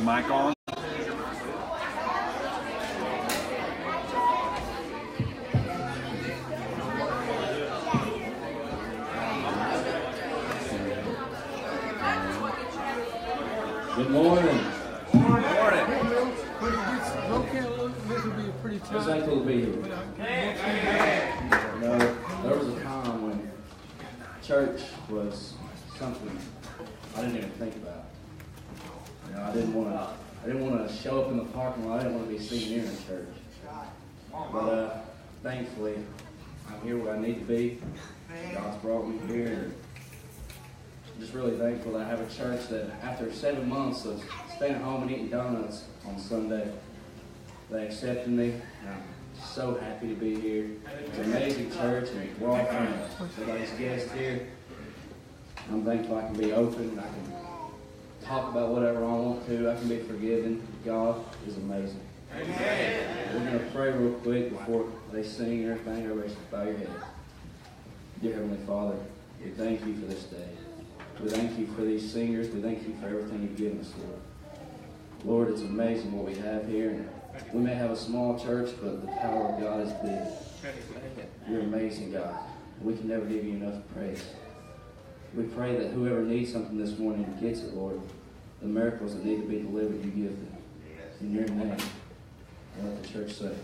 Mic on. Good morning. Good morning. It's thankful to be here. No, there was a time when church was something I didn't even think about. You know, I didn't want to show up in the parking lot. I didn't want to be seen here in church. But thankfully, I'm here where I need to be. God's brought me here. And I'm just really thankful that I have a church that after 7 months of staying at home and eating donuts on Sunday, they accepted me. And I'm so happy to be here. It's an amazing church, and we're all friends. Everybody's guests here. I'm thankful I can be open. I can talk about whatever I want to. I can be forgiven. God is amazing. Amen. We're going to pray real quick before they sing and everything. Everybody should bow your head. Dear Heavenly Father, we thank you for this day. We thank you for these singers. We thank you for everything you've given us, Lord. Lord, it's amazing what we have here. And we may have a small church, but the power of God is big. You're amazing, God. We can never give you enough praise. We pray that whoever needs something this morning gets it, Lord. The miracles that need to be delivered, you give them. In your name. And let the church say,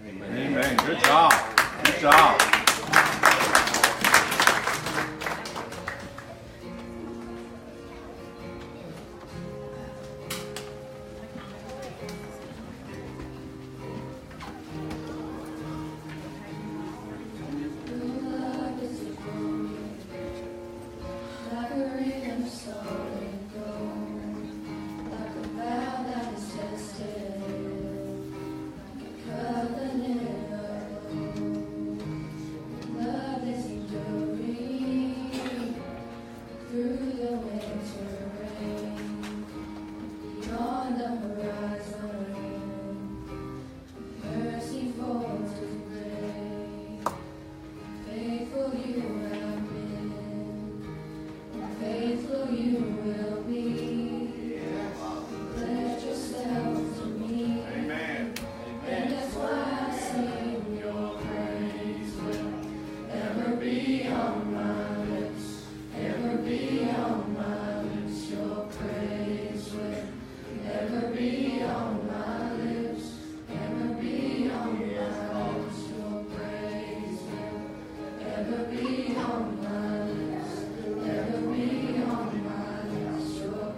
Amen. Amen. Good job. Good job. Ever be on my lips, your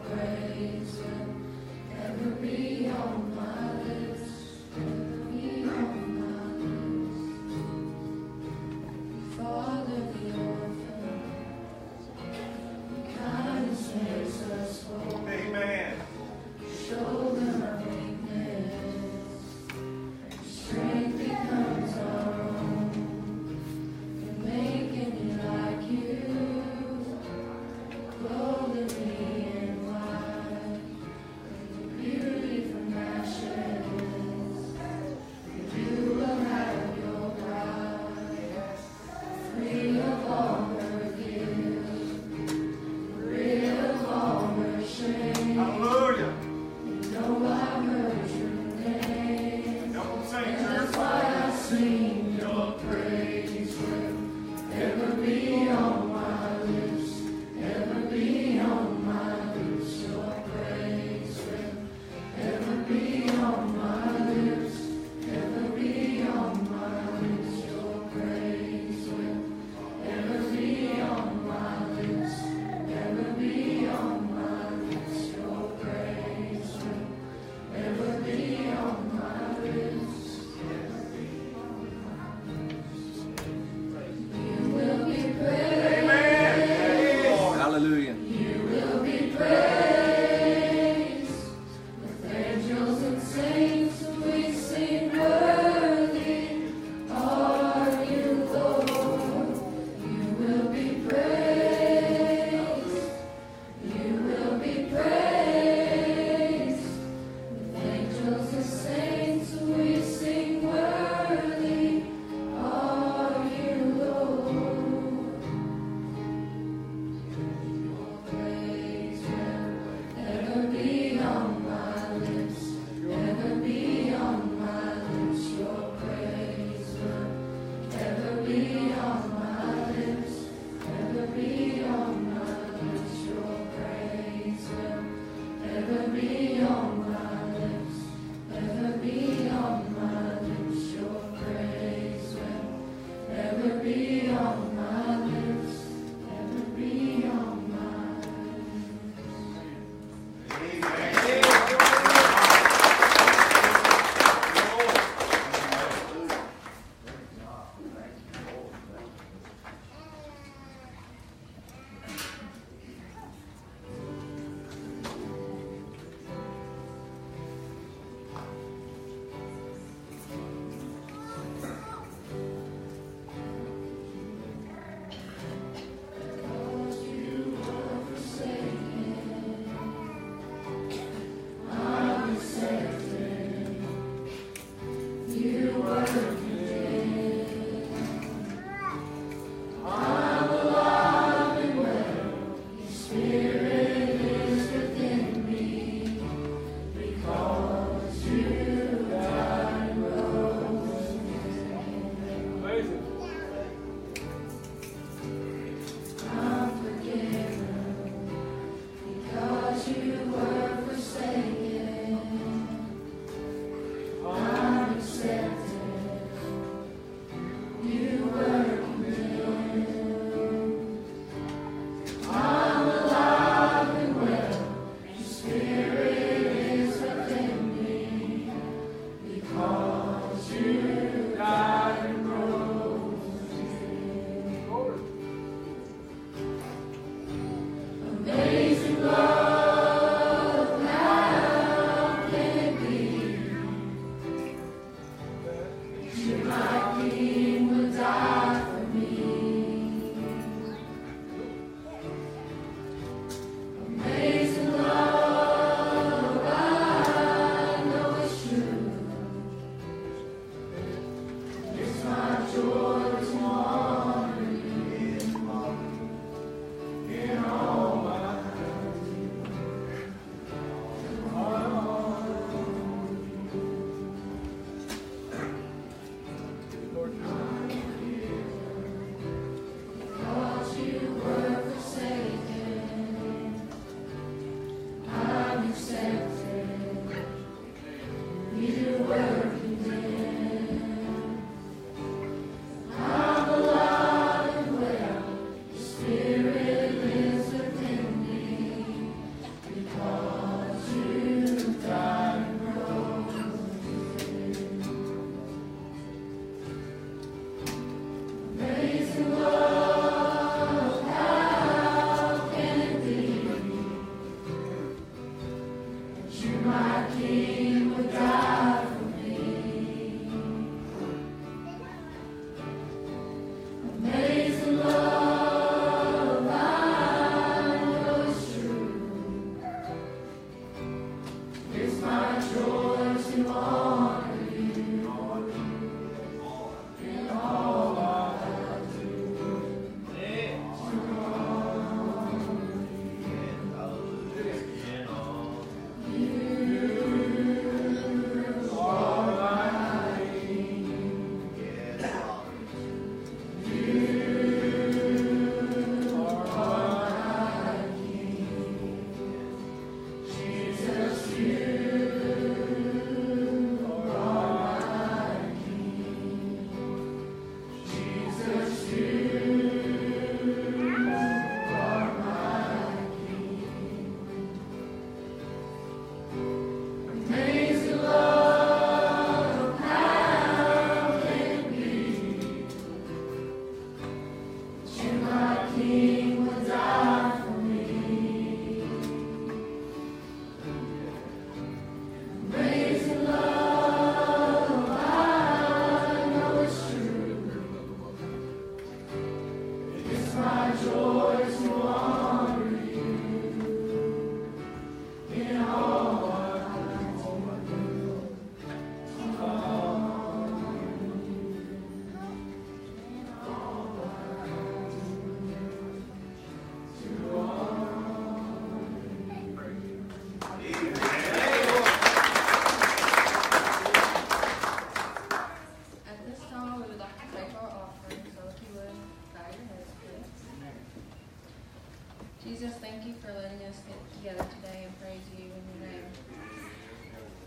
Jesus, thank you for letting us get together today and praise you in your name.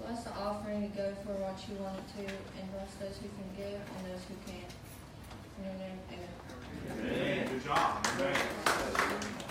Bless the offering to go for what you want it to, and bless those who can give and those who can't. In your name, amen. Amen. Good job. Amen.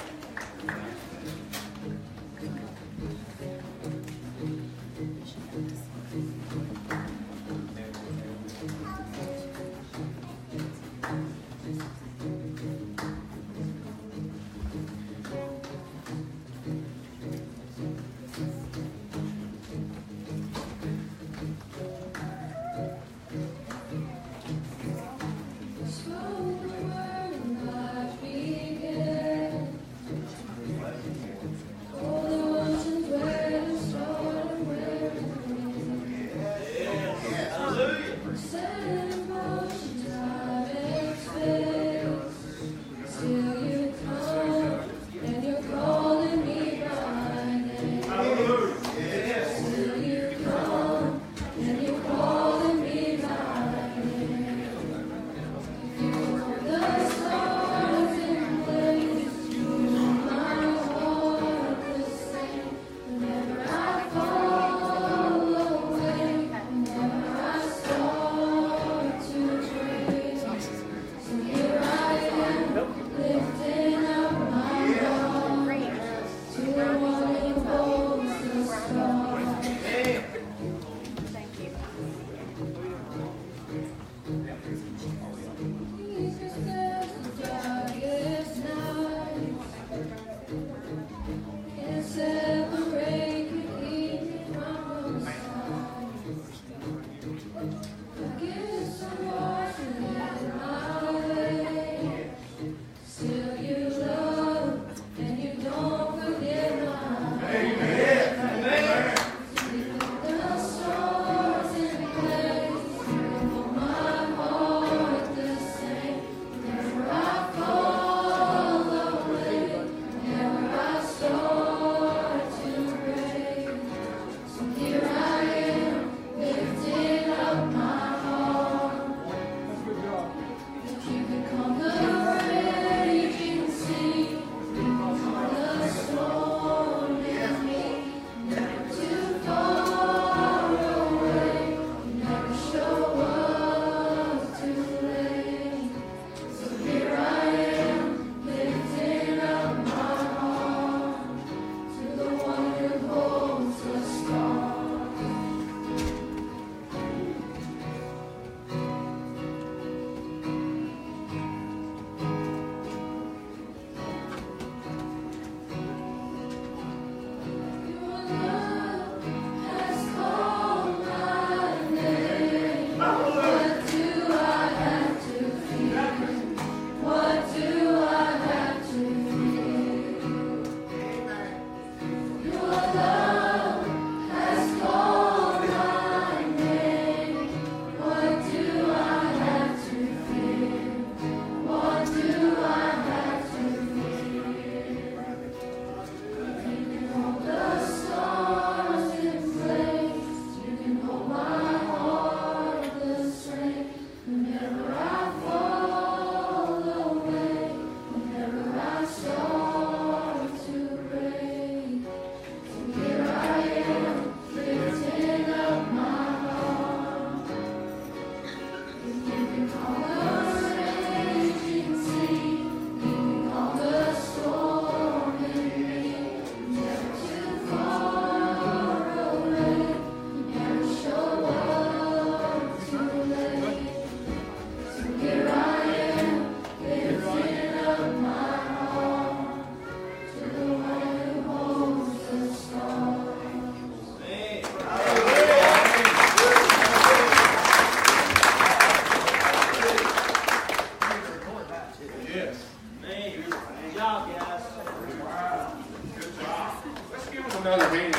another hand.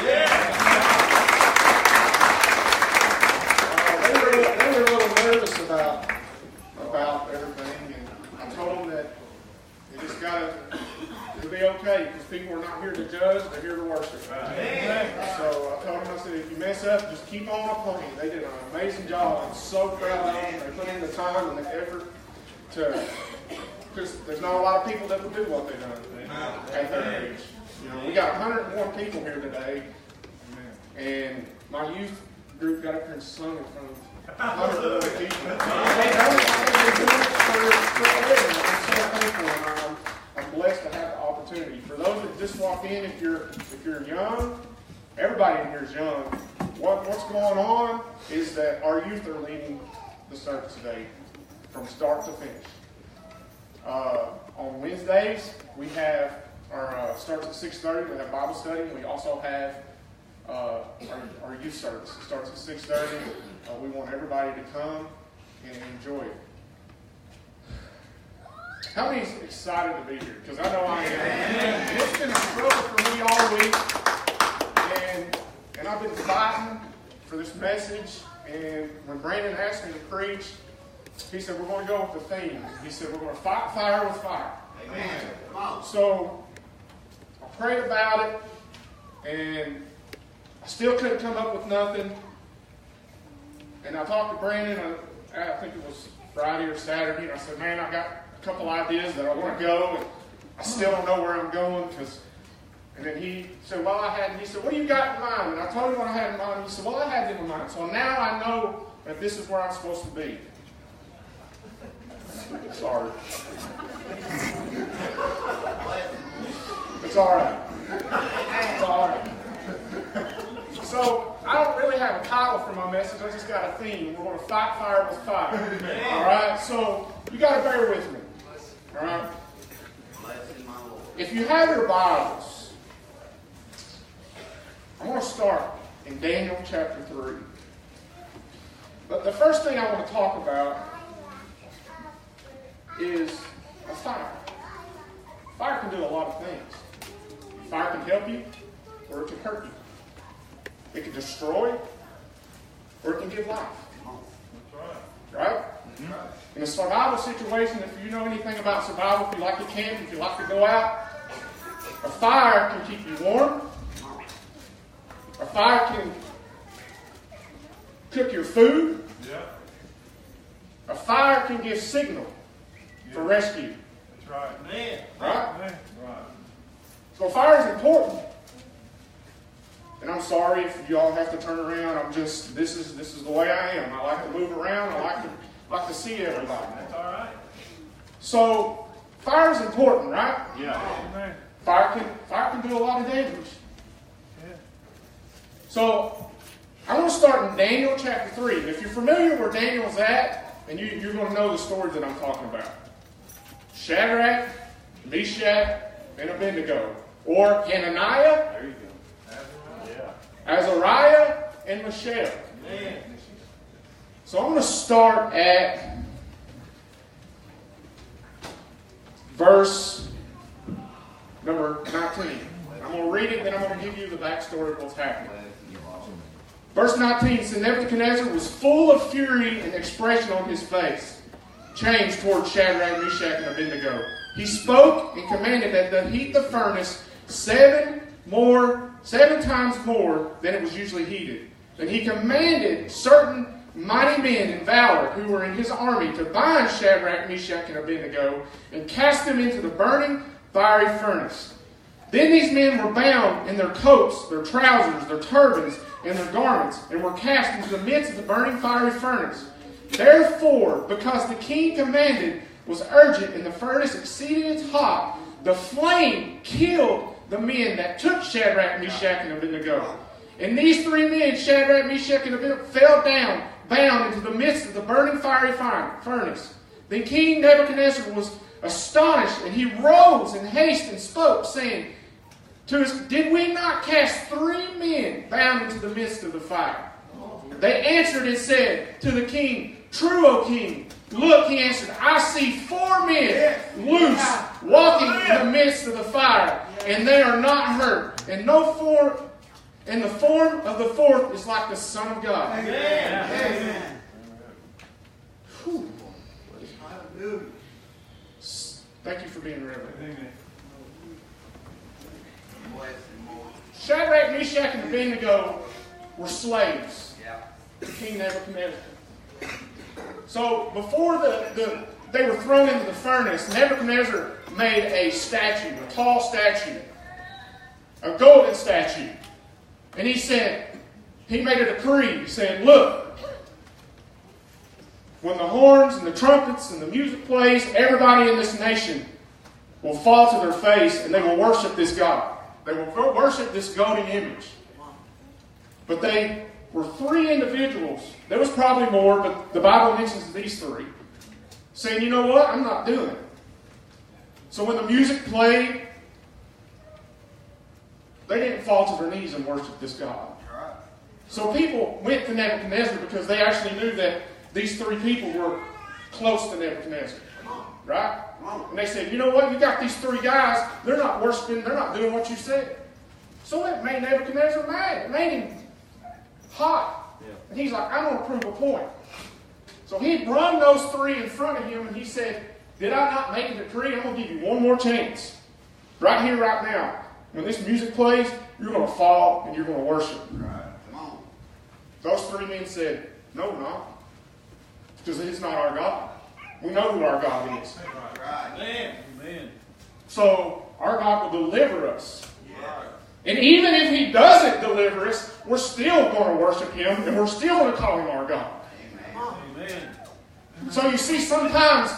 They were a little nervous about everything, and I told them that they just it'll be okay, because people are not here to judge, they're here to worship. So I told them, I said, if you mess up, just keep on playing. They did an amazing job. I'm so proud of them. They put in the time and the effort because there's not a lot of people that will do what they've done. got 101 people here today, and my youth group got up here and sung in front of 101 people. I'm so thankful, and I'm blessed to have the opportunity. For those that just walk in, if you're young, everybody in here is young. What's going on is that our youth are leading the service today from start to finish. On Wednesdays, we have our starts at 6:30. We have Bible study. We also have our youth service. It starts at 6:30. We want everybody to come and enjoy it. How many is excited to be here? Because I know I am. And it's been a struggle for me all week. And I've been fighting for this message. And when Brandon asked me to preach, he said, we're going to go with the theme. He said, we're going to fight fire with fire. Amen. So I prayed about it, and I still couldn't come up with nothing. And I talked to Brandon, I think it was Friday or Saturday, and I said, man, I got a couple ideas that I want to go, and I still don't know where I'm going. And then he said, he said, what do you got in mind? And I told him what I had in mind. He said, well, I had it in mind. So now I know that this is where I'm supposed to be. Sorry. It's all right. It's all right. So I don't really have a title for my message. I just got a theme. We're going to fight fire with fire. All right? So you got to bear with me. All right? If you have your Bibles, I'm going to start in Daniel chapter 3. But the first thing I want to talk about is a fire. Fire can do a lot of things. Fire can help you, or it can hurt you. It can destroy, or it can give life. Right? In a survival situation, if you know anything about survival, if you like to camp, if you like to go out, a fire can keep you warm. A fire can cook your food. A fire can give signal for rescue. That's right. Man. Right? Right. So fire is important. And I'm sorry if you all have to turn around. this is the way I am. I like to move around. I like to see everybody. That's all right. So fire is important, right? Yeah. Fire can do a lot of damage. Yeah. So I want to start in Daniel chapter 3. And if you're familiar where Daniel's at, then you're going to know the story that I'm talking about. Shadrach, Meshach, and Abednego. Or Hananiah, There you go. Yeah. Azariah, and Mishael. Man. So I'm going to start at verse number 19. I'm going to read it, then I'm going to give you the backstory of what's happening. Verse 19 says, Nebuchadnezzar was full of fury, and the expression on his face changed towards Shadrach, Meshach, and Abednego. He spoke and commanded that they heat the furnace 7 times more than it was usually heated. And he commanded certain mighty men in valor who were in his army to bind Shadrach, Meshach, and Abednego and cast them into the burning fiery furnace. Then these men were bound in their coats, their trousers, their turbans, and their garments, and were cast into the midst of the burning fiery furnace. Therefore, because the king commanded was urgent, and the furnace exceeded its hot, the flame killed the men that took Shadrach, Meshach, and Abednego. And these 3 men, Shadrach, Meshach, and Abednego, fell down, bound into the midst of the burning fiery furnace. Then King Nebuchadnezzar was astonished, and he rose in haste and spoke, saying to us, Did we not cast 3 men bound into the midst of the fire? They answered and said to the king, True, O king. Look, he answered, I see 4 men loose, walking in the midst of the fire, and they are not hurt. And the form of the 4th is like the Son of God. Amen. Whew. Thank you for being reverent. Amen. Shadrach, Meshach, and Abednego were slaves to King Nebuchadnezzar. So before they were thrown into the furnace, Nebuchadnezzar made a statue, a tall statue, a golden statue. And he said, he made a decree. He said, look, when the horns and the trumpets and the music plays, everybody in this nation will fall to their face and they will worship this God. They will worship this golden image. But they were 3 individuals. There was probably more, but the Bible mentions these 3. Saying, you know what? I'm not doing it. So when the music played, they didn't fall to their knees and worship this God. So people went to Nebuchadnezzar because they actually knew that these 3 people were close to Nebuchadnezzar. Right? And they said, you know what? You got these 3 guys. They're not worshiping. They're not doing what you said. So it made Nebuchadnezzar mad. It made him hot. And he's like, I'm going to prove a point. So he brought those 3 in front of him and he said, did I not make a decree? I'm going to give you one more chance. Right here, right now. When this music plays, you're going to fall and you're going to worship. Those 3 men said, no, we're not. Because it's not our God. We know who our God is. Amen. So our God will deliver us. And even if He doesn't deliver us, we're still going to worship Him and we're still going to call Him our God. Amen. So you see, sometimes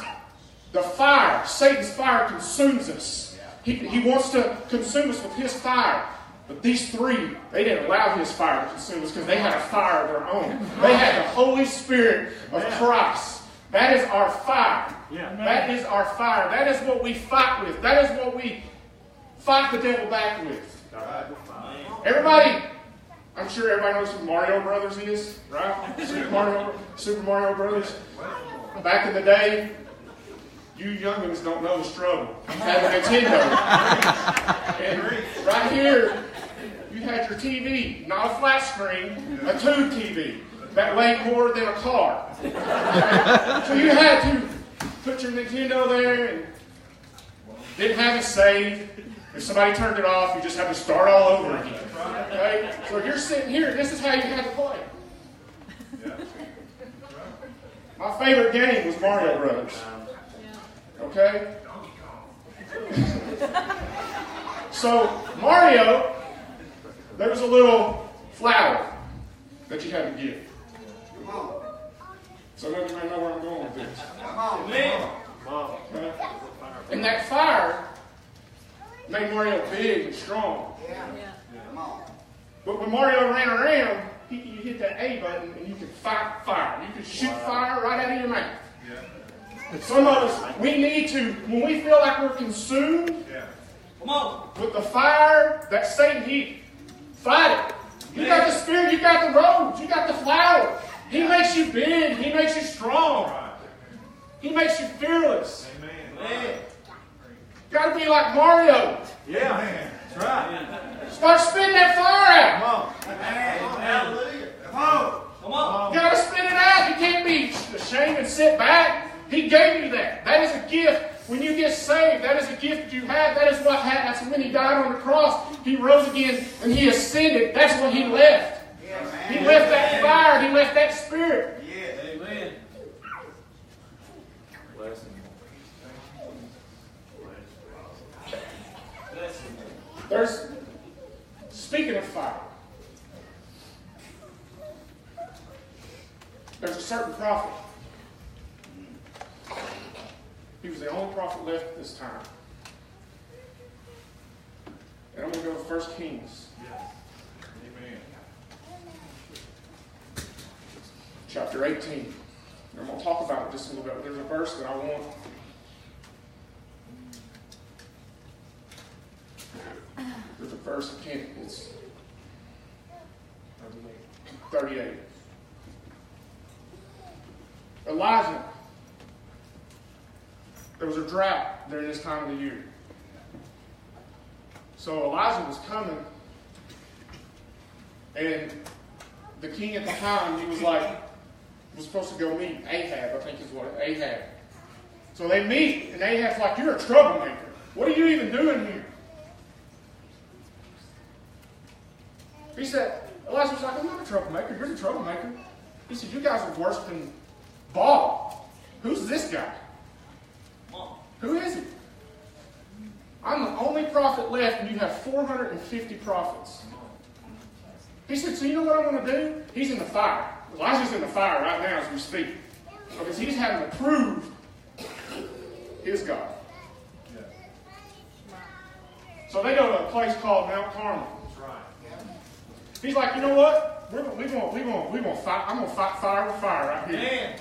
the fire, Satan's fire, consumes us. He wants to consume us with his fire. But these 3, they didn't allow his fire to consume us because they had a fire of their own. They had the Holy Spirit of Christ. That is our fire. That is our fire. That is what we fight with. That is what we fight the devil back with. Everybody, I'm sure everybody knows who Mario Brothers is, right? Super Mario Brothers. Back in the day, you youngins don't know the struggle. You had a Nintendo. And right here, you had your TV, not a flat screen, a tube TV that weighed more than a car. So you had to put your Nintendo there and didn't have it saved. If somebody turned it off, you just have to start all over again. Okay? So you're sitting here, this is how you had to play. My favorite game was Mario Brothers. Okay? So, Mario, there was a little flower that you had to give. So, everybody know where I'm going with this. Okay? And that fire made Mario big and strong. But when Mario ran around, you hit that A button and you could fight fire. You could shoot fire right out of your mouth. Some of us, we need to, when we feel like we're consumed with the fire that Satan heat, fight it. You got the Spirit, you got the rose, you got the flower. He makes you big, He makes you strong. He makes you fearless. You got to be like Mario. That's right. Start spitting that fire out. Hallelujah. You got to spit it out. You can't be ashamed and sit back. He gave you that. That is a gift. When you get saved, that is a gift that you have. That is what happened. That's when He died on the cross. He rose again and He ascended. That's what He left. He left that fire. He left that Spirit. Amen. There's, speaking of fire, there's a certain prophet. He was the only prophet left at this time. And I'm going to go to 1 Kings. Chapter 18. And I'm going to talk about it just a little bit. There's a verse that I want. There's a verse, I can't, it's 38. Elijah. There was a drought during this time of the year. So Elijah was coming, and the king at the time, he was supposed to go meet Ahab, I think is what, Ahab. So they meet, and Ahab's like, you're a troublemaker. What are you even doing here? He said, Elijah was like, I'm not a troublemaker, you're the troublemaker. He said, you guys are worse than Baal. Who's this guy? Who is he? I'm the only prophet left and you have 450 prophets. He said, so you know what I'm going to do? He's in the fire. Elijah's in the fire right now as we speak. Because he's having to prove his God. So they go to a place called Mount Carmel. That's right. He's like, you know what? We're gonna fight. I'm gonna fight fire with fire right here. Man.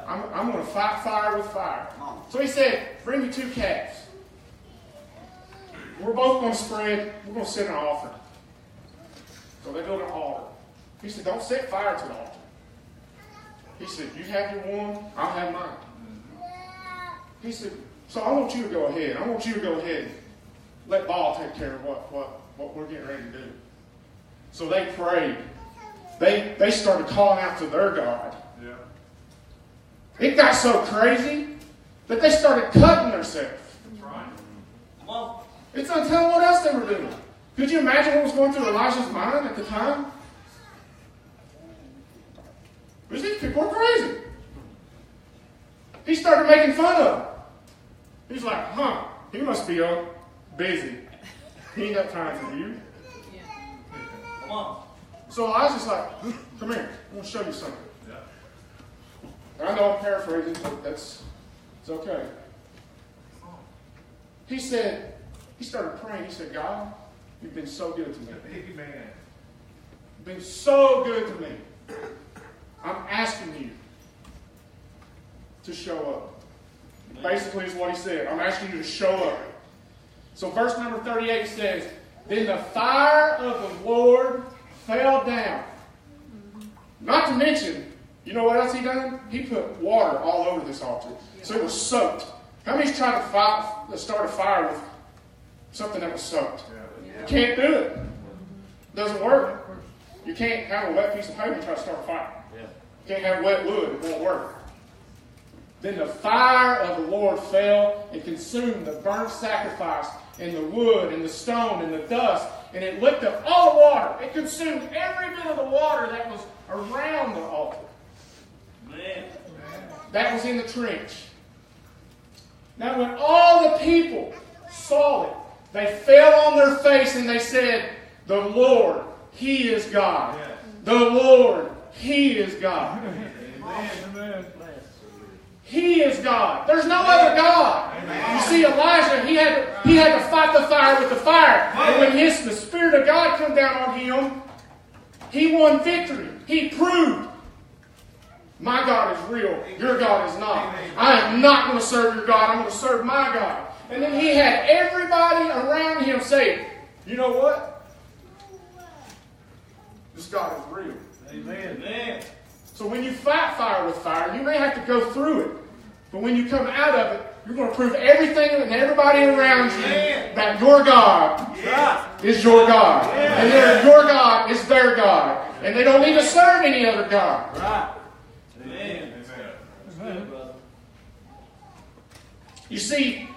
I'm gonna fight fire with fire. So he said, bring me 2 calves. We're both gonna spread. We're gonna set an altar. So they build an altar. He said, don't set fire to the altar. He said, you have your one, I'll have mine. He said, so I want you to go ahead. I want you to go ahead and let Baal take care of what we're getting ready to do. So they prayed. They started calling out to their God. Yeah. It got so crazy that they started cutting themselves. That's right. Come on. It's untelling what else they were doing. Could you imagine what was going through Elijah's mind at the time? Because these people were crazy. He started making fun of them. He's like, he must be busy. He ain't got time for you. Come on. So Elijah's like, come here. I want to show you something. Yeah. I know I'm paraphrasing, but it's okay. He started praying. He said, God, you've been so good to me. Amen. You've been so good to me. I'm asking you to show up. Basically is what he said. I'm asking you to show up. So verse number 38 says, then the fire of the Lord fell down. Not to mention, you know what else he done? He put water all over this altar. So it was soaked. How many's tried to start a fire with something that was soaked? You can't do it. Doesn't work. You can't have a wet piece of paper and try to start a fire. You can't have wet wood. It won't work. Then the fire of the Lord fell and consumed the burnt sacrifice and the wood and the stone and the dust, and it licked up all the water. It consumed every bit of the water that was around the altar. Man. That was in the trench. Now when all the people saw it, they fell on their face and they said, the Lord, He is God. Yes. The Lord, He is God. Amen. He is God. There's no other God. You see, Elijah, he had to fight the fire with the fire. And when the Spirit of God come down on him, he won victory. He proved, my God is real. Your God is not. I am not going to serve your God. I'm going to serve my God. And then he had everybody around him say, you know what? This God is real. Amen. Amen. So when you fight fire with fire, you may have to go through it. But when you come out of it, you're going to prove everything and everybody around you that your God is your God. And your God is their God. And they don't need to serve any other God. Right. Amen. Amen. You see,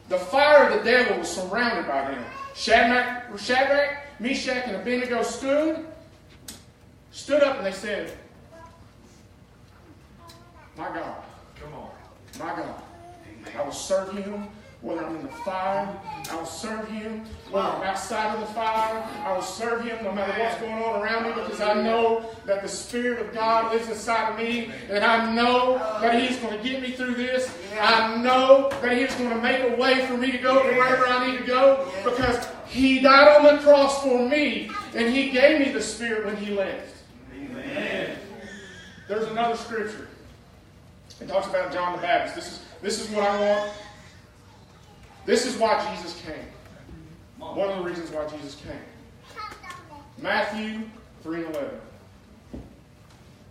the fire of the devil was surrounded by them. Shadrach, Meshach, and Abednego stood up and they said, my God. Come on. My God. I will serve Him whether I'm in the fire. I will serve Him whether I'm outside of the fire. I will serve Him no matter what's going on around me, because I know that the Spirit of God lives inside of me, and I know that He's going to get me through this. I know that He's going to make a way for me to go to wherever I need to go, because He died on the cross for me, and He gave me the Spirit when He left. Amen. There's another scripture. It talks about John the Baptist. This is what I want. This is why Jesus came. One of the reasons why Jesus came. Matthew 3:11.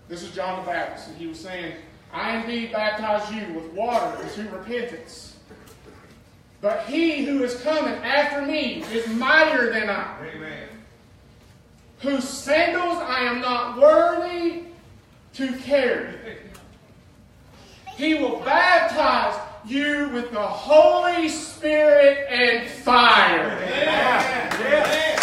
This is John the Baptist, and he was saying, I indeed baptize you with water unto repentance. But he who is coming after me is mightier than I. Amen. Whose sandals I am not worthy to carry. He will baptize you with the Holy Spirit and fire. Amen.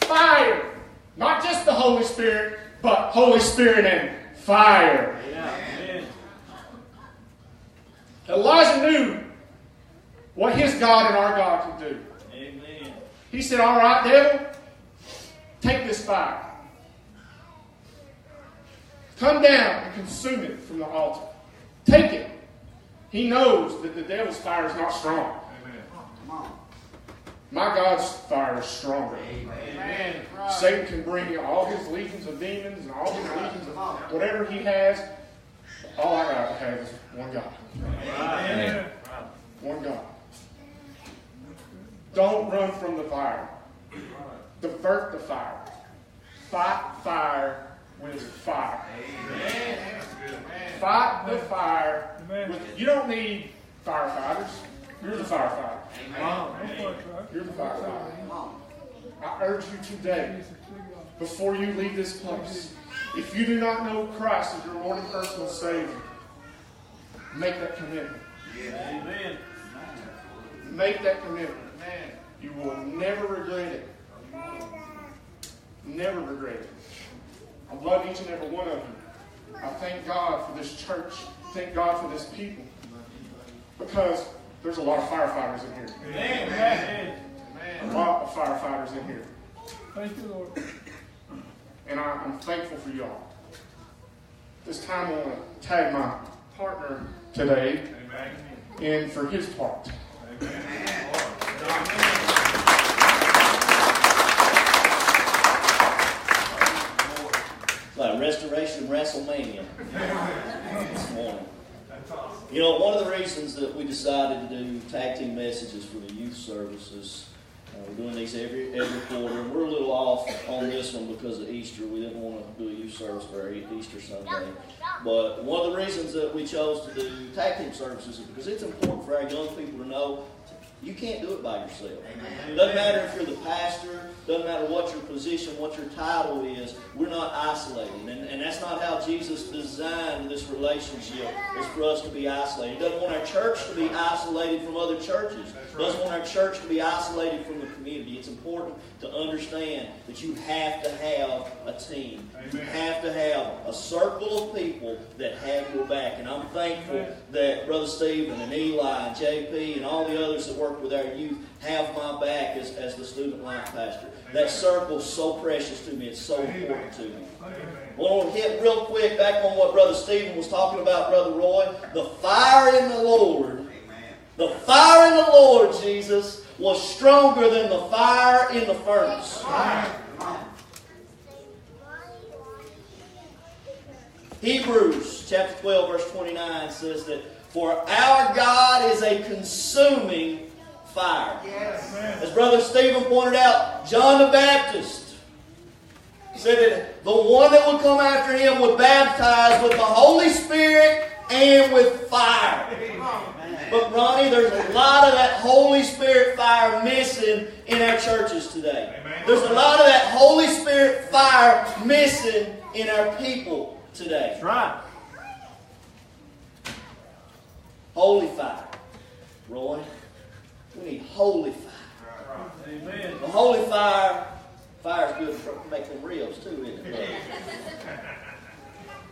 Fire. Not just the Holy Spirit, but Holy Spirit and fire. Amen. Elijah knew what his God and our God can do. Amen. He said, all right, devil, take this fire. Come down and consume it from the altar. Take it. He knows that the devil's fire is not strong. Amen. My God's fire is stronger. Amen. Satan can bring all his legions of demons and all his legions of whatever he has. All I got to have is one God. Amen. One God. Don't run from the fire. Divert the fire. Fight fire with fire. Amen. Fight the fire. You don't need firefighters. You're the firefighter. You're the firefighter. I urge you today, before you leave this place, if you do not know Christ as your Lord and personal Savior, make that commitment. Amen. Make that commitment. You will never regret it. Never regret it. I love each and every one of you. I thank God for this church. Thank God for this people. Because there's a lot of firefighters in here. Amen. A lot of firefighters in here. Thank you, Lord. And I'm thankful for y'all. This time I want to tag my partner today in for his part. Like Restoration WrestleMania this morning. You know, one of the reasons that we decided to do tag team messages for the youth services, we're doing these every quarter, and we're a little off on this one because of Easter. We didn't want to do a youth service for our Easter Sunday. But one of the reasons that we chose to do tag team services is because it's important for our young people to know you can't do it by yourself. It doesn't matter if you're the pastor, doesn't matter what your position, what your title is, we're not isolated. And that's not how Jesus designed this relationship, is for us to be isolated. He doesn't want our church to be isolated from other churches. He doesn't want our church to be isolated from the community. It's important to understand that you have to have a team. You have to have a circle of people that have your back. And I'm thankful that Brother Stephen and Eli and JP and all the others that work with our youth have my back as the student life pastor. That circle is so precious to me. It's so important to me. I want to hit real quick back on what Brother Stephen was talking about, Brother Roy. The fire in the Lord, the fire in the Lord, Jesus, was stronger than the fire in the furnace. Hebrews chapter 12, verse 29 says that, for our God is a consuming fire. As Brother Stephen pointed out, John the Baptist said that the one that would come after him would baptize with the Holy Spirit and with fire. But Ronnie, there's a lot of that Holy Spirit fire missing in our churches today. There's a lot of that Holy Spirit fire missing in our people today. That's right. Holy fire. Roy, we need holy fire. Amen. The holy fire is good for make them ribs too, isn't it?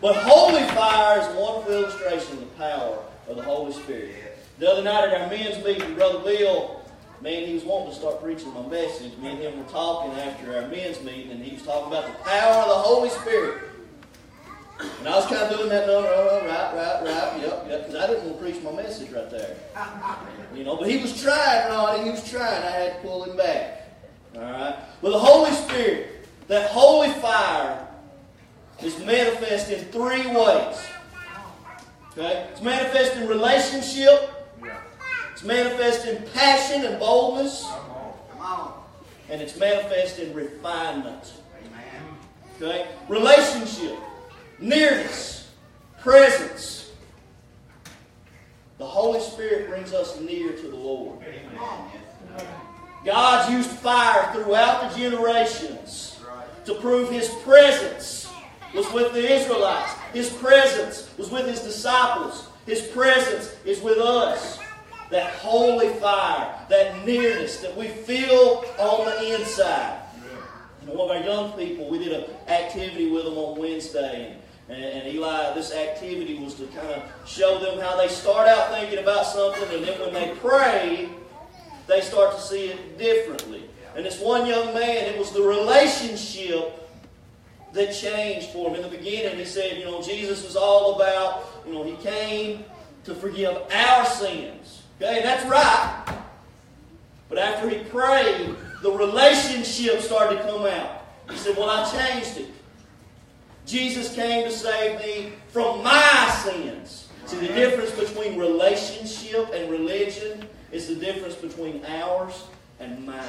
But holy fire is a wonderful illustration of the power of the Holy Spirit. The other night at our men's meeting, Brother Bill, man, he was wanting to start preaching my message. Me and him were talking after our men's meeting, and he was talking about the power of the Holy Spirit. And I was kind of doing that, right, yep, because I didn't want to preach my message right there. You know, but he was trying, Ronnie, he was trying. I had to pull him back. All right? But the Holy Spirit, that holy fire, is manifest in three ways. Okay? It's manifest in relationship. It's manifest in passion and boldness. And it's manifest in refinement. Okay? Relationship. Nearness, presence. The Holy Spirit brings us near to the Lord. God's used fire throughout the generations to prove His presence was with the Israelites. His presence was with His disciples. His presence is with us. That holy fire, that nearness that we feel on the inside. And one of our young people, we did an activity with them on Wednesday. And Eli, this activity was to kind of show them how they start out thinking about something, and then when they pray, they start to see it differently. And this one young man, it was the relationship that changed for him. In the beginning, he said, Jesus was all about, He came to forgive our sins. Okay, and that's right. But after he prayed, the relationship started to come out. He said, well, I changed it. Jesus came to save me from my sins. See, the difference between relationship and religion is the difference between ours and mine.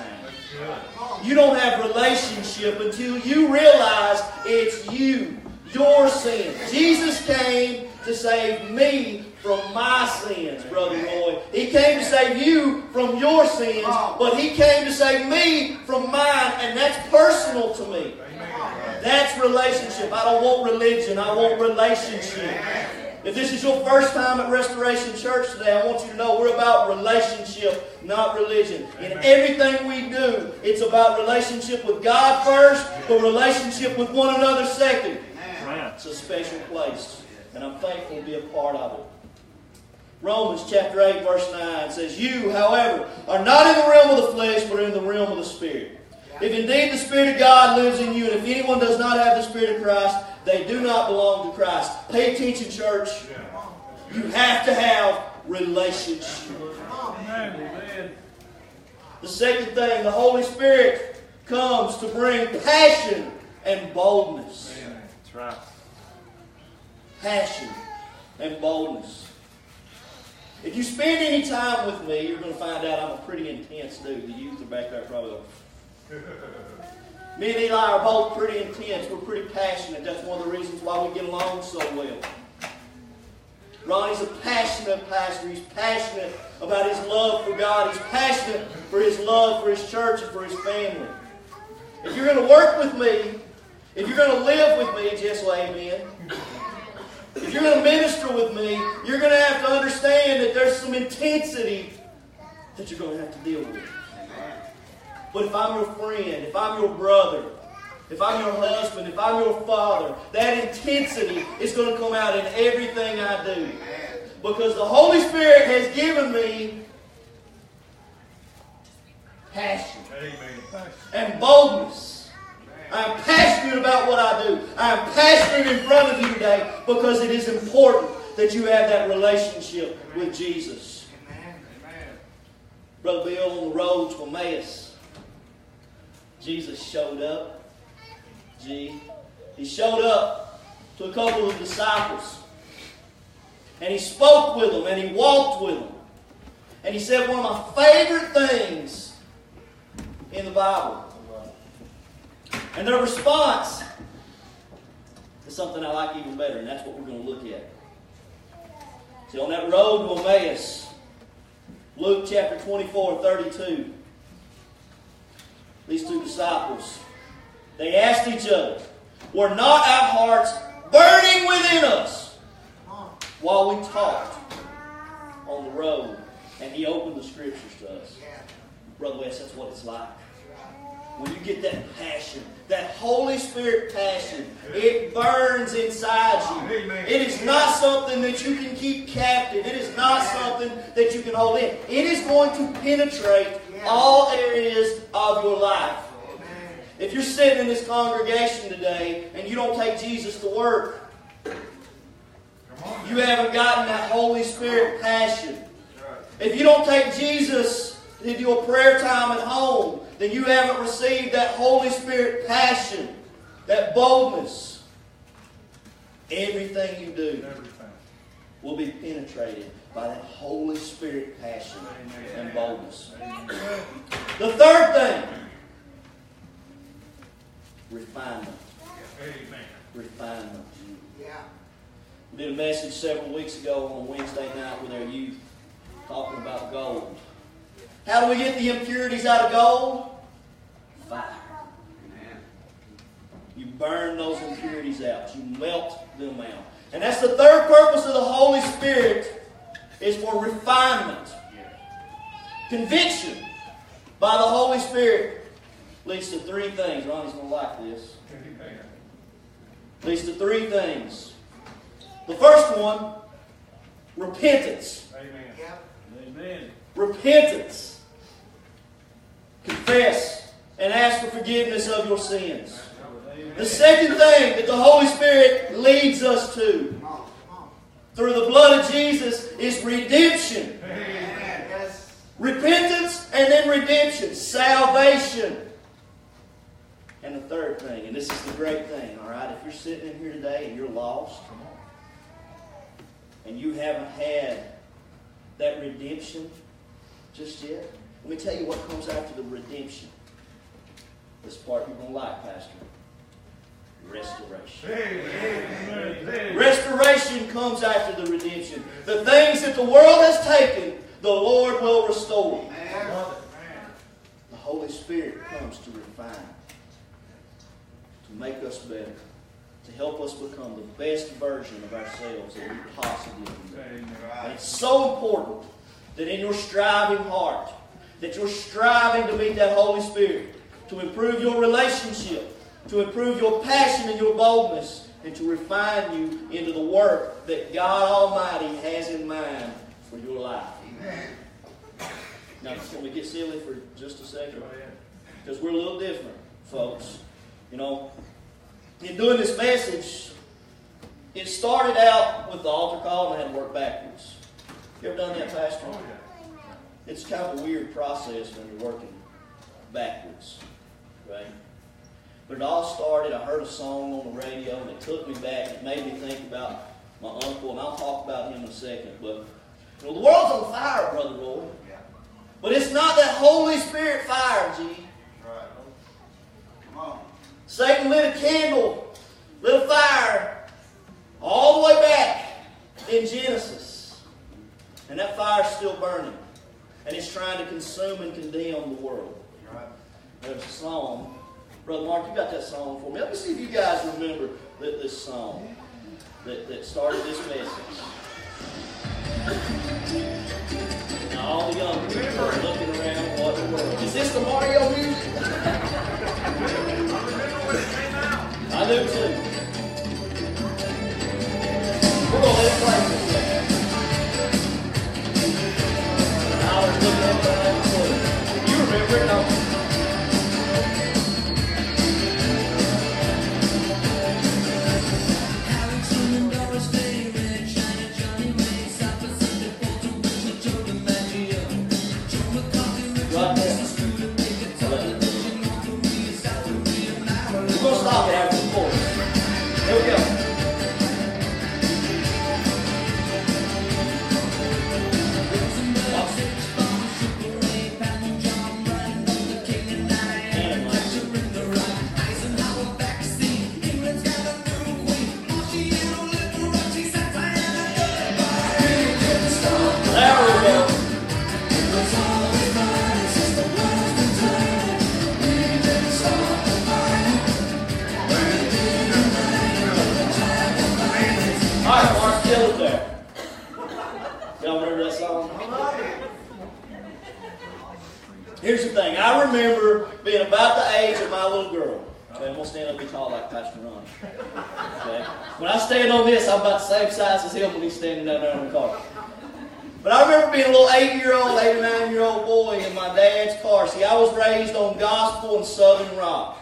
You don't have relationship until you realize it's you, your sin. Jesus came to save me from my sins, Brother Roy. He came to save you from your sins, but He came to save me from mine, and that's personal to me. That's relationship. I don't want religion. I want relationship. If this is your first time at Restoration Church today, I want you to know we're about relationship, not religion. In everything we do, it's about relationship with God first, but relationship with one another second. It's a special place, and I'm thankful to be a part of it. Romans chapter 8, verse 9 says, you, however, are not in the realm of the flesh, but are in the realm of the Spirit. If indeed the Spirit of God lives in you, and if anyone does not have the Spirit of Christ, they do not belong to Christ. Pay attention, church. You have to have relationship. Amen. The second thing, the Holy Spirit comes to bring passion and boldness. That's right. Passion and boldness. If you spend any time with me, you're going to find out I'm a pretty intense dude. The youth are back there probably going, me and Eli are both pretty intense. We're pretty passionate. That's one of the reasons why we get along so well. Ronnie's a passionate pastor. He's passionate about his love for God. He's passionate for his love for his church and for his family. If you're going to work with me, if you're going to live with me, just say amen. If you're going to minister with me, you're going to have to understand that there's some intensity that you're going to have to deal with. But if I'm your friend, if I'm your brother, if I'm your husband, if I'm your father, that intensity is going to come out in everything I do. Because the Holy Spirit has given me passion and boldness. I'm passionate about what I do. I'm passionate in front of you today because it is important that you have that relationship with Jesus. Brother Bill, on the road to Emmaus, Jesus showed up. He showed up to a couple of disciples. And He spoke with them and He walked with them. And He said one of my favorite things in the Bible. And their response is something I like even better, and that's what we're going to look at. See, on that road to Emmaus, Luke chapter 24:32, these two disciples, they asked each other, were not our hearts burning within us while we talked on the road? And He opened the Scriptures to us. Brother West, that's what it's like. When you get that passion, that Holy Spirit passion, it burns inside you. It is not something that you can keep captive. It is not something that you can hold in. It is going to penetrate all areas of your life. If you're sitting in this congregation today and you don't take Jesus to work, you haven't gotten that Holy Spirit passion. If you don't take Jesus into your prayer time at home, then you haven't received that Holy Spirit passion, that boldness. Everything you do will be penetrated by that Holy Spirit passion and boldness. The third thing, refinement. Refinement. We did a message several weeks ago on Wednesday night with our youth talking about gold. How do we get the impurities out of gold? Fire. You burn those impurities out. You melt them out. And that's the third purpose of the Holy Spirit, is for refinement. Conviction by the Holy Spirit leads to three things. Ronnie's going to like this. Leads to three things. The first one, repentance. Amen. Repentance. confess and ask for forgiveness of your sins. The second thing that the Holy Spirit leads us to through the blood of Jesus is redemption. Repentance and then redemption. Salvation. And the third thing, and this is the great thing, all right? If you're sitting in here today and you're lost and you haven't had that redemption just yet, let me tell you what comes after the redemption. This part you're going to like, Pastor. Restoration. Restoration comes after the redemption. The things that the world has taken, the Lord will restore. The Holy Spirit comes to refine, to make us better, to help us become the best version of ourselves that we possibly can be. And it's so important that in your striving heart, that you're striving to meet that Holy Spirit, to improve your relationship, to improve your passion and your boldness, and to refine you into the work that God Almighty has in mind for your life. Amen. Now, can we get silly for just a second? Because we're a little different, folks. You know, in doing this message, it started out with the altar call and I had to work backwards. You ever done that, Pastor? It's kind of a weird process when you're working backwards, right? But it all started, I heard a song on the radio and it took me back. It made me think about my uncle, and I'll talk about him in a second. But you know, the world's on fire, Brother Roy. But it's not that Holy Spirit fire, G. Right. Come on. Satan lit a candle, lit a fire, all the way back in Genesis. And that fire's still burning. And it's trying to consume and condemn the world. Right. There's a song. Brother Mark, you got that song for me. Let me see if you guys remember this song that started this message. Now all the young people are looking around, what in the world? Is this the Mario music? I do too. We're going to let it play for a second. Now we're looking at the you remember it, don't you? Here's the thing. I remember being about the age of my little girl. Okay, I'm going to stand up and tall like Pastor Ron. Okay? When I stand on this, I'm about the same size as him when he's standing down there in the car. But I remember being a little 8 or 9-year-old boy in my dad's car. See, I was raised on gospel and Southern rock.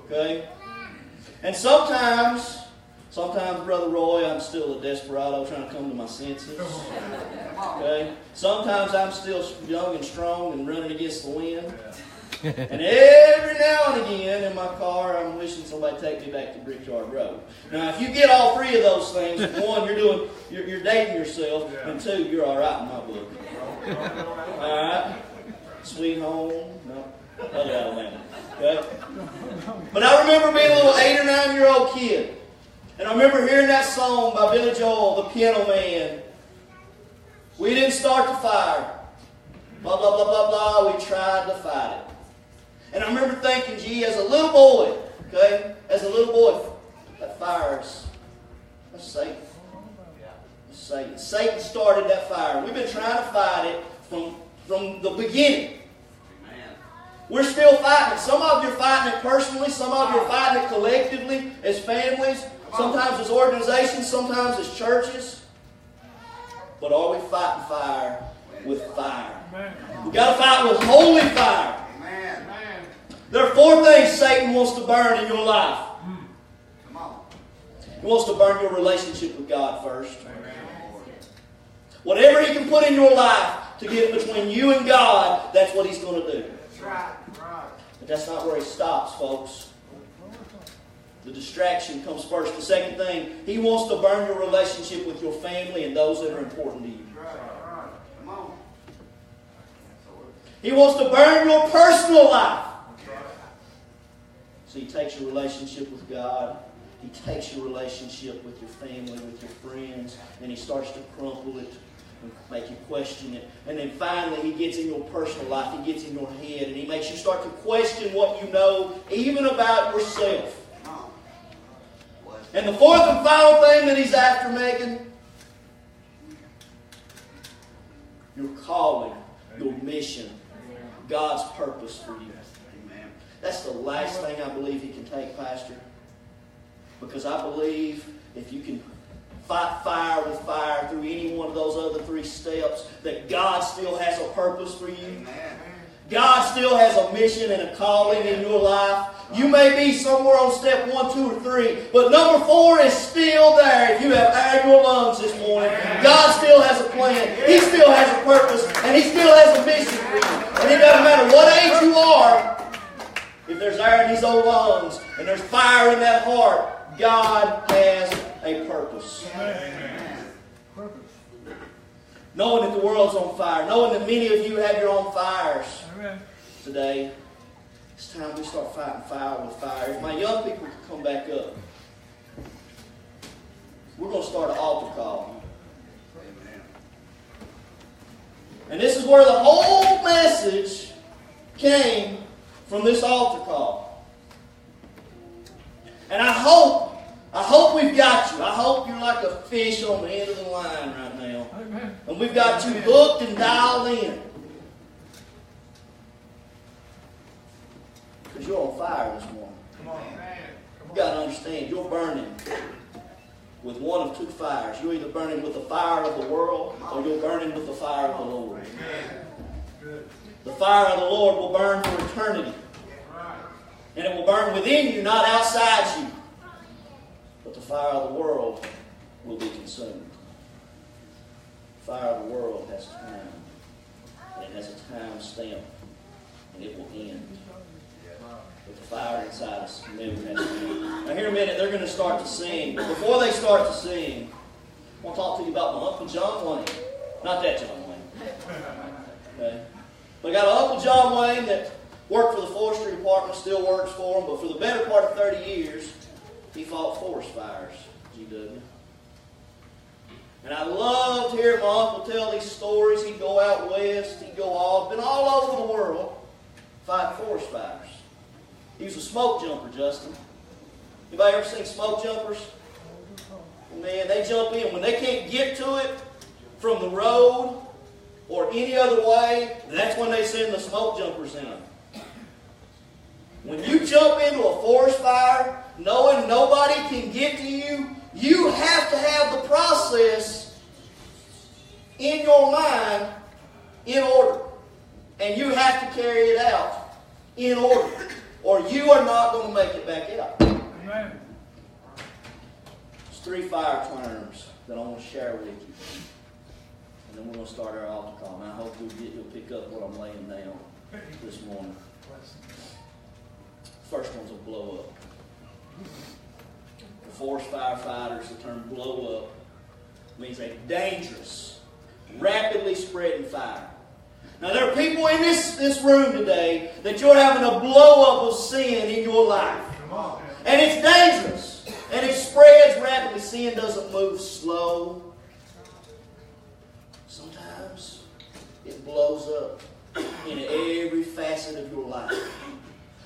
Okay? And sometimes, Brother Roy, I'm still a desperado trying to come to my senses. Okay? Sometimes I'm still young and strong and running against the wind. And every now and again in my car, I'm wishing somebody take me back to Brickyard Road. Now, if you get all three of those things, one, you're dating yourself, and two, you're all right in my book. All right? Sweet Home, no, other Alabama. Okay? But I remember being a little 8 or 9-year-old kid, and I remember hearing that song by Billy Joel, The Piano Man. We didn't start the fire. Blah, blah, blah, blah, blah. We tried to fight it. And I remember thinking, gee, as a little boy, okay, that fire's, that's Satan. That's Satan. Satan started that fire. We've been trying to fight it from the beginning. We're still fighting it. Some of you are fighting it personally. Some of you are fighting it collectively as families. Sometimes as organizations. Sometimes as churches. But are we fighting fire with fire? We've got to fight with holy fire. There are 4 things Satan wants to burn in your life. Come on. He wants to burn your relationship with God first. Whatever he can put in your life to get between you and God, that's what he's going to do. That's right. Right. But that's not where he stops, folks. The distraction comes first. The second thing, he wants to burn your relationship with your family and those that are important to you. Right. Right. Come on. He wants to burn your personal life. So he takes your relationship with God. He takes your relationship with your family, with your friends, and he starts to crumple it and make you question it. And then finally, he gets in your personal life. He gets in your head, and he makes you start to question what you know, even about yourself. And the fourth and final thing that he's after, Megan, your calling, your mission, God's purpose for you. Amen. That's the last thing I believe he can take, Pastor. Because I believe if you can fight fire with fire through any one of those other 3 steps, that God still has a purpose for you. Amen. God still has a mission and a calling in your life. You may be somewhere on step 1, 2, or 3, but number 4 is still there. If you have air in your lungs this morning, God still has a plan. He still has a purpose, and He still has a mission for you. And it doesn't matter what age you are, if there's air in these old lungs and there's fire in that heart, God has a purpose. Knowing that the world's on fire, knowing that many of you have your own fires today, it's time we start fighting fire with fire. If my young people could come back up, we're going to start an altar call. And this is where the whole message came from, this altar call. And I hope we've got you. I hope you're like a fish on the end of the line right now. Amen. And we've got you hooked and dialed in. Because you're on fire this morning. Come on. You've got to understand, you're burning with one of 2 fires. You're either burning with the fire of the world, or you're burning with the fire of the Lord. The fire of the Lord will burn for eternity. And it will burn within you, not outside you. But the fire of the world will be consumed. The fire of the world has time. And it has a time stamp. And it will end. But the fire inside us never has to end. Now here in a minute, they're going to start to sing. But before they start to sing, I want to talk to you about my Uncle John Wayne. Not that John Wayne. Okay? But I got an Uncle John Wayne that worked for the forestry department, still works for them, but for the better part of 30 years, he fought forest fires, GW. And I loved hearing my uncle tell these stories. He'd go out west, he'd go all, been all over the world fighting forest fires. He was a smoke jumper, Justin. Anybody ever seen smoke jumpers? Man, they jump in. When they can't get to it from the road or any other way, that's when they send the smoke jumpers in. When you jump into a forest fire, knowing nobody can get to you, you have to have the process in your mind in order. And you have to carry it out in order. Or you are not going to make it back out. Amen. There's 3 fire terms that I want to share with you. And then we're going to start our altar call. And I hope you'll pick up what I'm laying down this morning. First one's a blow up. For forest firefighters, the term blow up means a dangerous, rapidly spreading fire. Now there are people in this room today that you're having a blow up of sin in your life. And it's dangerous. And it spreads rapidly. Sin doesn't move slow. Sometimes it blows up in every facet of your life.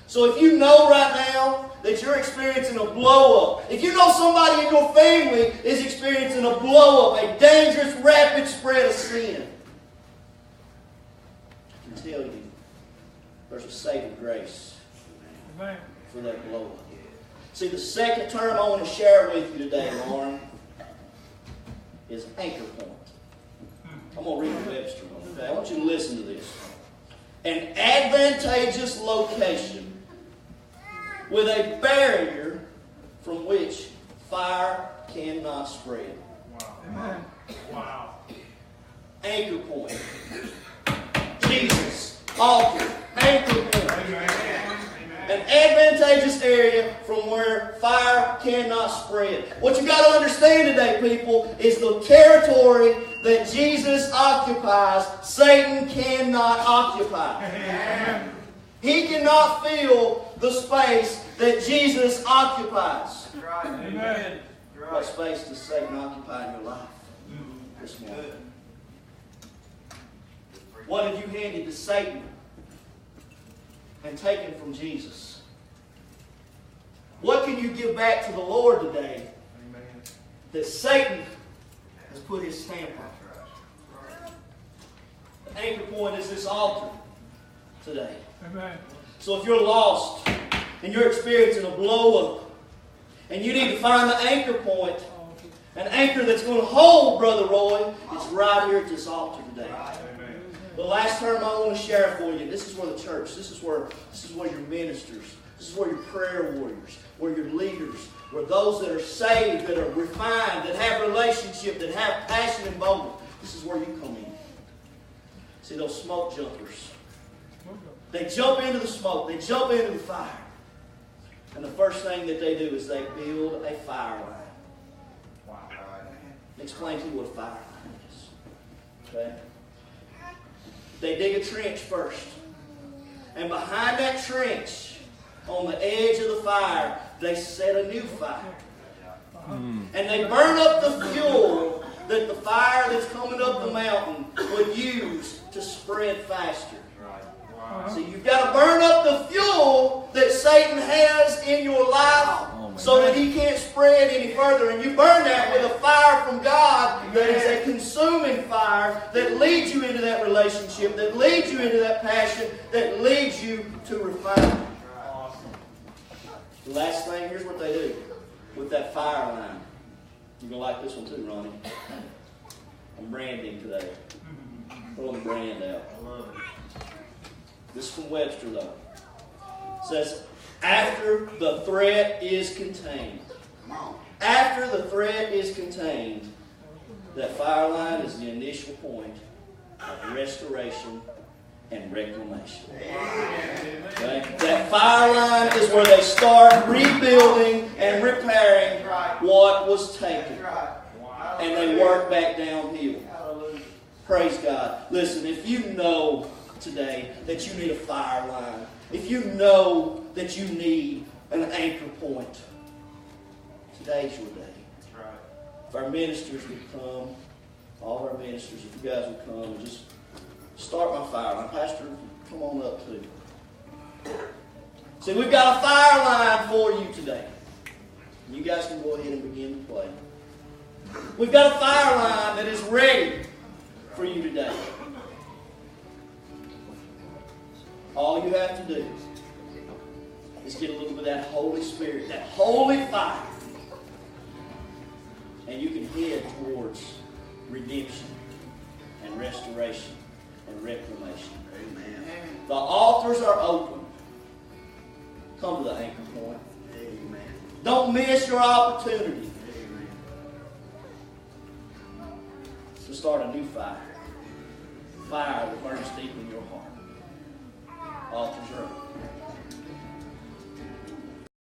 So if you know right now that you're experiencing a blow-up, if you know somebody in your family is experiencing a blow-up, a dangerous, rapid spread of sin, I can tell you there's a saving grace for that blow-up. See, the second term I want to share with you today, Lauren, is anchor point. I'm going to read the Webster one, okay? I want you to listen to this. An advantageous location with a barrier from which fire cannot spread. Wow. Wow. Anchor point. Jesus, altar, anchor point. An advantageous area from where fire cannot spread. What you got to understand today, people, is the territory that Jesus occupies, Satan cannot occupy. He cannot fill the space that Jesus occupies. Amen. What space does Satan occupy in your life this morning? What have you handed to Satan and taken from Jesus? What can you give back to the Lord today that Satan has put his stamp on? The anchor point is this altar today. Amen. So if you're lost and you're experiencing a blow-up and you need to find the anchor point, an anchor that's going to hold Brother Roy, it's right here at this altar today. Amen. The last term I want to share for you, this is where the church, this is where your ministers, this is where your prayer warriors, where your leaders, where those that are saved, that are refined, that have relationship, that have passion and boldness, this is where you come in. See those smoke jumpers? They jump into the smoke, they jump into the fire. And the first thing that they do is they build a fire line. Wow. Explain to you what a fire line is. Okay? They dig a trench first. And behind that trench, on the edge of the fire, they set a new fire. And they burn up the fuel that the fire that's coming up the mountain would use to spread faster. So you've got to burn up the fuel that Satan has in your life so that he can't spread any further. And you burn that with a fire from God that is a consuming fire that leads you into that relationship, that leads you into that passion, that leads you to refinement. Awesome. The last thing, here's what they do with that fire line. You're going to like this one too, Ronnie. I'm branding today. Pulling the brand out. I love it. This is from Webster, though. It says, after the threat is contained. Come on. After the threat is contained, that fire line is the initial point of restoration and reclamation. Okay? That fire line is where they start rebuilding and repairing what was taken. And they work back downhill. Praise God. Listen, if you know today that you need a fire line, if you know that you need an anchor point, today's your day. If our ministers would come, all of our ministers, if you guys would come and just start my fire line. Pastor, come on up too. See, we've got a fire line for you today. You guys can go ahead and begin to play. We've got a fire line that is ready for you today. All you have to do is get a little bit of that Holy Spirit, that holy fire, and you can head towards redemption and restoration and reclamation. Amen. The altars are open. Come to the anchor point. Amen. Don't miss your opportunity Amen. to start a new fire. Fire that burns deep in your heart. Altars are open.